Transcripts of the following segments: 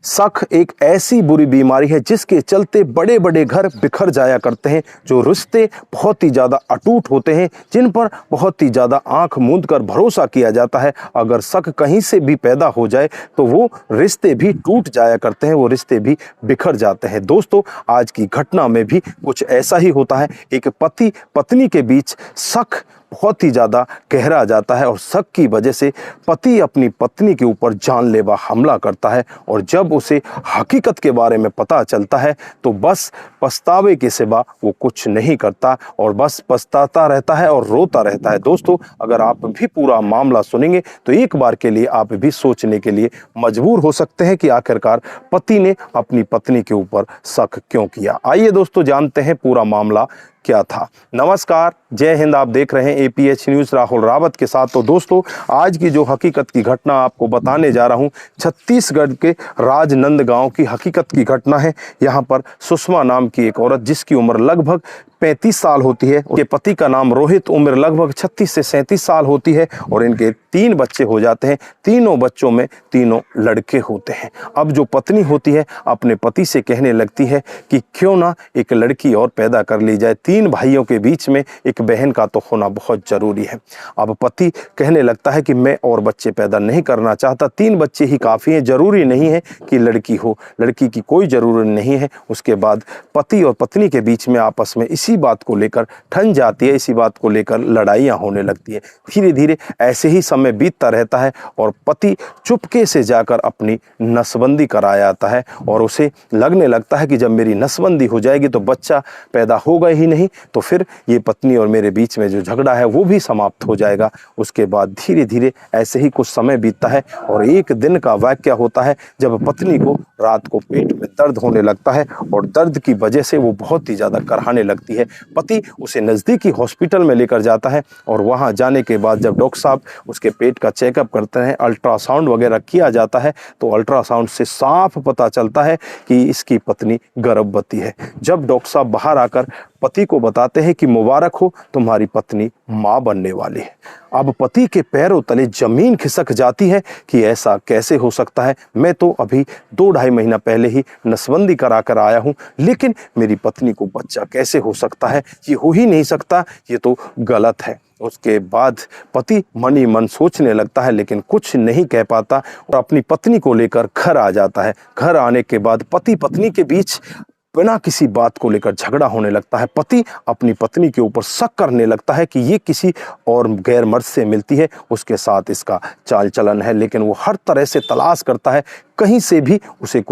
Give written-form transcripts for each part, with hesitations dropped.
शक एक ऐसी बुरी बीमारी है जिसके चलते बड़े बड़े घर बिखर जाया करते हैं। जो रिश्ते बहुत ही ज़्यादा अटूट होते हैं, जिन पर बहुत ही ज़्यादा आंख मूंद कर भरोसा किया जाता है, अगर शक कहीं से भी पैदा हो जाए तो वो रिश्ते भी टूट जाया करते हैं, वो रिश्ते भी बिखर जाते हैं। दोस्तों, आज की घटना में भी कुछ ऐसा ही होता है। एक पति पत्नी के बीच शक बहुत ही ज़्यादा गहरा जाता है और शक की वजह से पति अपनी पत्नी के ऊपर जानलेवा हमला करता है, और जब उसे हकीकत के बारे में पता चलता है तो बस पछतावे के सिवा वो कुछ नहीं करता और बस पछताता रहता है और रोता रहता है। दोस्तों, अगर आप भी पूरा मामला सुनेंगे तो एक बार के लिए आप भी सोचने के लिए मजबूर हो सकते हैं कि आखिरकार पति ने अपनी पत्नी के ऊपर शक क्यों किया। आइए दोस्तों, जानते हैं पूरा मामला क्या था। नमस्कार, जय हिंद। आप देख रहे हैं APH न्यूज़ राहुल रावत के साथ। तो दोस्तों, आज की जो हकीकत की घटना आपको बताने जा रहा हूं, छत्तीसगढ़ के राजनंद गांव की हकीकत की घटना है। यहां पर सुषमा नाम की एक औरत, जिसकी उम्र लगभग 35 साल होती है, उनके पति का नाम रोहित, उम्र लगभग 36 से 37 साल होती है, और इनके 3 बच्चे हो जाते हैं। तीनों बच्चों में तीनों लड़के होते हैं। अब जो पत्नी होती है अपने पति से कहने लगती है कि क्यों ना एक लड़की और पैदा कर ली जाए, 3 भाइयों के बीच में एक बहन का तो होना बहुत जरूरी है। अब पति कहने लगता है कि मैं और बच्चे पैदा नहीं करना चाहता, 3 बच्चे ही काफ़ी हैं, जरूरी नहीं है कि लड़की हो, लड़की की कोई ज़रूरत नहीं है। उसके बाद पति और पत्नी के बीच में आपस में इसी बात को लेकर ठन जाती है, इसी बात को लेकर लड़ाइयाँ होने लगती है। धीरे धीरे ऐसे ही समय बीतता रहता है और पति चुपके से जाकर अपनी नसबंदी कराया आता है, और उसे लगने लगता है कि जब मेरी नसबंदी हो जाएगी तो बच्चा पैदा होगा ही नहीं, तो फिर ये पत्नी और मेरे बीच में जो झगड़ा है वो भी समाप्त हो जाएगा। उसके बाद धीरे धीरे ऐसे ही कुछ समय बीतता है और एक दिन का वाक्य होता है जब पत्नी को रात को पेट में दर्द होने लगता है, और दर्द की वजह से वो बहुत ही ज़्यादा कराहने लगती है। पति उसे नज़दीकी हॉस्पिटल में लेकर जाता है, और वहाँ जाने के बाद जब डॉक्टर साहब उसके पेट का चेकअप करते हैं, अल्ट्रासाउंड वगैरह किया जाता है, तो अल्ट्रासाउंड से साफ पता चलता है कि इसकी पत्नी गर्भवती है। जब डॉक्टर साहब बाहर आकर पति को बताते हैं कि मुबारक हो, तुम्हारी पत्नी माँ बनने वाली है। अब पति के पैरों तले जमीन खिसक जाती है कि ऐसा कैसे हो सकता है, मैं तो अभी 2-2.5 महीना पहले ही नसबंदी करा कर आया हूँ, लेकिन मेरी पत्नी को बच्चा कैसे हो सकता है, ये हो ही नहीं सकता, ये तो गलत है। उसके बाद पति मन ही मन सोचने लगता है, लेकिन कुछ नहीं कह पाता और अपनी पत्नी को लेकर घर आ जाता है। घर आने के बाद पति पत्नी के बीच बिना किसी बात को लेकर झगड़ा होने लगता है। पति अपनी पत्नी के ऊपर शक करने लगता है कि ये किसी और गैर मर्द से मिलती है, उसके साथ इसका चाल चलन है, लेकिन वो हर तरह से तलाश करता है, कहीं से भी उसे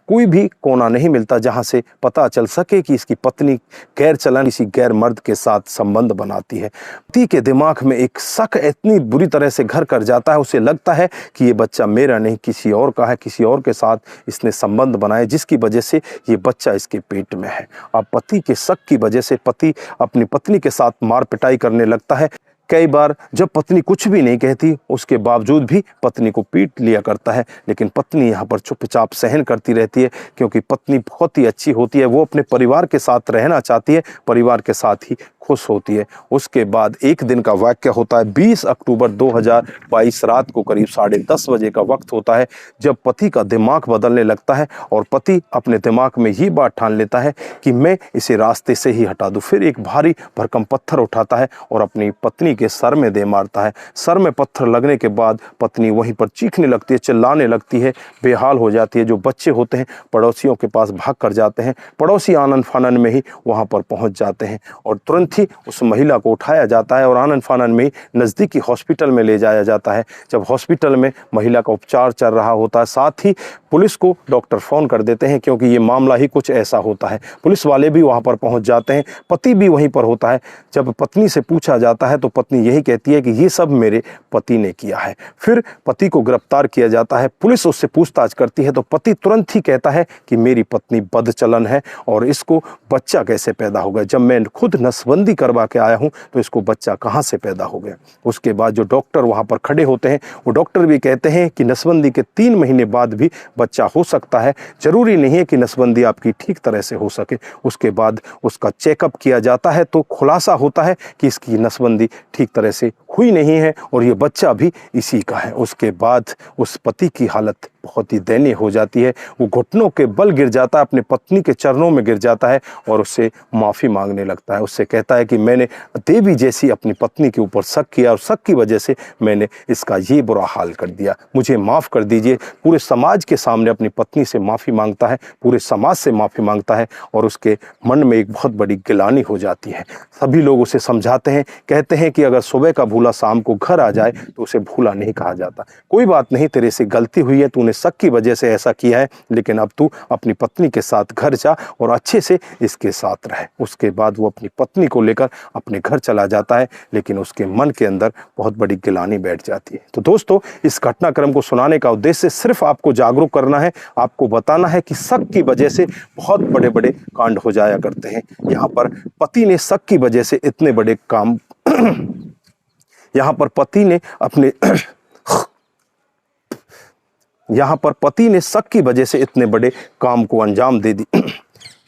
कोई भी कोना नहीं मिलता जहां से पता चल सके कि इसकी पत्नी गैर चलन किसी गैर मर्द के साथ संबंध बनाती है। पति के दिमाग में एक शक इतनी बुरी तरह से घर कर जाता है, उसे लगता है कि ये बच्चा मेरा नहीं, किसी और का है, किसी और के साथ इसने संबंध बनाए, जिसकी वजह से ये बच्चा इसके पेट में है। अब पति के शक की वजह से पति अपनी पत्नी के साथ मार पिटाई करने लगता है। कई बार जब पत्नी कुछ भी नहीं कहती, उसके बावजूद भी पत्नी को पीट लिया करता है, लेकिन पत्नी यहाँ पर चुपचाप सहन करती रहती है, क्योंकि पत्नी बहुत ही अच्छी होती है, वो अपने परिवार के साथ रहना चाहती है, परिवार के साथ ही खुश होती है। उसके बाद एक दिन का वाक्य होता है, 20 अक्टूबर 2022 रात को करीब 10:30 बजे का वक्त होता है, जब पति का दिमाग बदलने लगता है और पति अपने दिमाग में ये बात ठान लेता है कि मैं इसे रास्ते से ही हटा दूं। फिर एक भारी भरकम पत्थर उठाता है और अपनी पत्नी के सर में दे मारता है। सर में पत्थर लगने के बाद पत्नी वहीं पर चीखने लगती है, चिल्लाने लगती है, बेहाल हो जाती है। जो बच्चे होते हैं पड़ोसियों के पास भाग कर जाते हैं, पड़ोसी आनन फानन में ही वहां पर पहुंच जाते हैं, और तुरंत ही उस महिला को उठाया जाता है और आनन फानन में नज़दीकी हॉस्पिटल में ले जाया जाता है। जब हॉस्पिटल में महिला का उपचार चल रहा होता है, साथ ही पुलिस को डॉक्टर फ़ोन कर देते हैं, क्योंकि ये मामला ही कुछ ऐसा होता है। पुलिस वाले भी वहाँ पर पहुँच जाते हैं, पति भी वहीं पर होता है। जब पत्नी से पूछा जाता है तो पत्नी यही कहती है कि ये सब मेरे पति ने किया है। फिर पति को गिरफ्तार किया जाता है। पुलिस उससे पूछताछ करती है तो पति तुरंत ही कहता है कि मेरी पत्नी बदचलन है और इसको बच्चा कैसे पैदा हो गया, जब मैं खुद नसबंदी करवा के आया हूं तो इसको बच्चा कहां से पैदा हो गया। उसके बाद जो डॉक्टर वहां पर खड़े होते हैं, वो डॉक्टर भी कहते हैं कि नसबंदी के 3 महीने बाद भी बच्चा हो सकता है, जरूरी नहीं है कि नसबंदी आपकी ठीक तरह से हो सके। उसके बाद उसका चेकअप किया जाता है तो खुलासा होता है कि इसकी नसबंदी ठीक तरह से हुई नहीं है और ये बच्चा भी इसी का है। उसके बाद उस पति की हालत बहुत ही दयनीय हो जाती है। वो घुटनों के बल गिर जाता है, अपनी पत्नी के चरणों में गिर जाता है और उससे माफ़ी मांगने लगता है। उससे कहता है कि मैंने देवी जैसी अपनी पत्नी के ऊपर शक किया और शक की वजह से मैंने इसका ये बुरा हाल कर दिया, मुझे माफ़ कर दीजिए। पूरे समाज के सामने अपनी पत्नी से माफ़ी मांगता है, पूरे समाज से माफ़ी मांगता है और उसके मन में एक बहुत बड़ी गिलानी हो जाती है। सभी लोग उसे समझाते हैं, कहते हैं कि अगर सुबह का भूला शाम को घर आ जाए तो उसे भूला नहीं कहा जाता। कोई बात नहीं, तेरे से गलती हुई है, तूने शक की वजह से ऐसा किया है, लेकिन अब तू अपनी पत्नी के साथ घर जा और अच्छे से इसके साथ रहे। उसके बाद वो अपनी पत्नी को लेकर अपने घर चला जाता है, लेकिन उसके मन के अंदर बहुत बड़ी गिलानी बैठ जाती है। तो दोस्तों, इस घटनाक्रम को सुनाने का उद्देश्य सिर्फ आपको जागरूक करना है, आपको बताना है कि शक की वजह से बहुत बड़े बड़े कांड हो जाया करते हैं। यहाँ पर पति ने शक की वजह से इतने बड़े काम यहाँ पर पति ने अपने यहाँ पर पति ने शक की वजह से इतने बड़े काम को अंजाम दे दी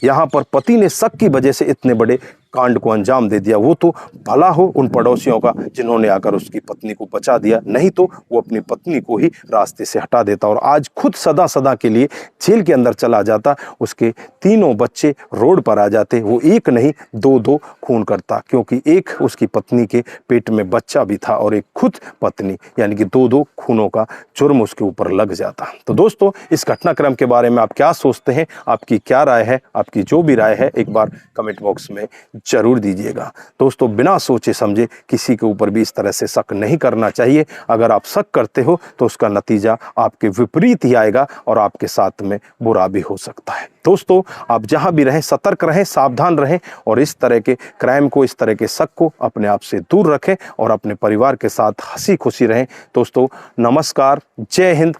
यहाँ पर पति ने शक की वजह से इतने बड़े कांड को अंजाम दे दिया। वो तो भला हो उन पड़ोसियों का जिन्होंने आकर उसकी पत्नी को बचा दिया, नहीं तो वो अपनी पत्नी को ही रास्ते से हटा देता और आज खुद सदा सदा के लिए जेल के अंदर चला जाता। उसके तीनों बच्चे रोड पर आ जाते, वो एक नहीं दो दो खून करता, क्योंकि एक उसकी पत्नी के पेट में बच्चा भी था और एक खुद पत्नी, यानी कि दो दो खूनों का जुर्म उसके ऊपर लग जाता। तो दोस्तों, इस घटनाक्रम के बारे में आप क्या सोचते हैं, आपकी क्या राय है? आपकी जो भी राय है एक बार कमेंट बॉक्स में जरूर दीजिएगा। दोस्तों, बिना सोचे समझे किसी के ऊपर भी इस तरह से शक नहीं करना चाहिए। अगर आप शक करते हो तो उसका नतीजा आपके विपरीत ही आएगा और आपके साथ में बुरा भी हो सकता है। दोस्तों, आप जहां भी रहें सतर्क रहें, सावधान रहें और इस तरह के क्राइम को, इस तरह के शक को अपने आप से दूर रखें और अपने परिवार के साथ हंसी खुशी रहें। दोस्तों, नमस्कार, जय हिंद।